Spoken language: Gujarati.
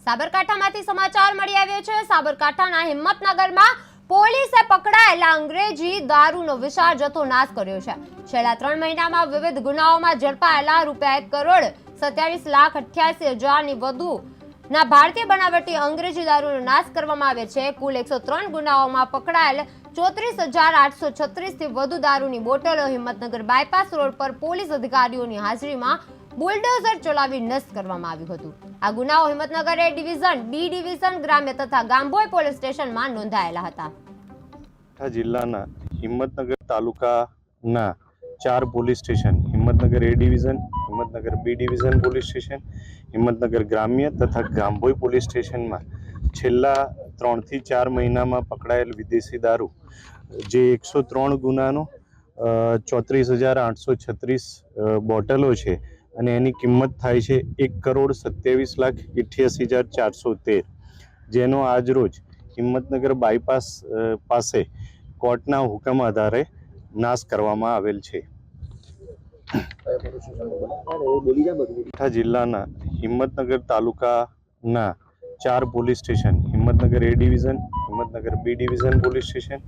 સાબરકાંઠામાંથી સમાચાર મળી આવ્યો છે। સાબરકાંઠાના હિંમતનગરમાં પોલીસે પકડાયેલા અંગ્રેજી દારૂનો વિશાળ જથ્થો નાશ કર્યો છે। છેલ્લા 3 મહિનામાં વિવિધ ગુનાઓમાં ઝડપાયેલા ₹1,27,88,000ની વધુના ભારતીય બનાવટી અંગ્રેજી દારૂનો નાશ કરવામાં આવ્યો છે। કુલ 103 ગુનાઓમાં પકડાયેલ 34,836 થી વધુ દારૂની બોટલો હિંમતનગર બાયપાસ રોડ પર પોલીસ અધિકારીઓની હાજરીમાં બુલડોઝર ચલાવી નષ્ટ કરવામાં આવ્યું હતું। આ ગુનાઓ Himmatnagar A division, B division, ગ્રામ્ય તથા ગાંભોઈ પોલીસ સ્ટેશનમાં નોંધાયેલા હતા। જિલ્લાના હિંમતનગર તાલુકાના 4 police station, Himmatnagar A division, Himmatnagar B division police station, Himmatnagar ગ્રામ્ય તથા ગાંભોઈ પોલીસ સ્ટેશનમાં છેલ્લા 3 થી 4 મહિનામાં પકડાયેલ વિદેશી દારૂ જે 103 ગુનાનો 34,836 બોટલો છે અને એની કિંમત થાય છે 1,27,88,413, જેનો આજરોજ હિંમતનગર બાયપાસ પાસે કોર્ટના હુકમ આધારે નાશ કરવામાં આવેલ છે। જિલ્લાના હિંમતનગર તાલુકાના 4 police station, Himmatnagar A division, Himmatnagar B division police station,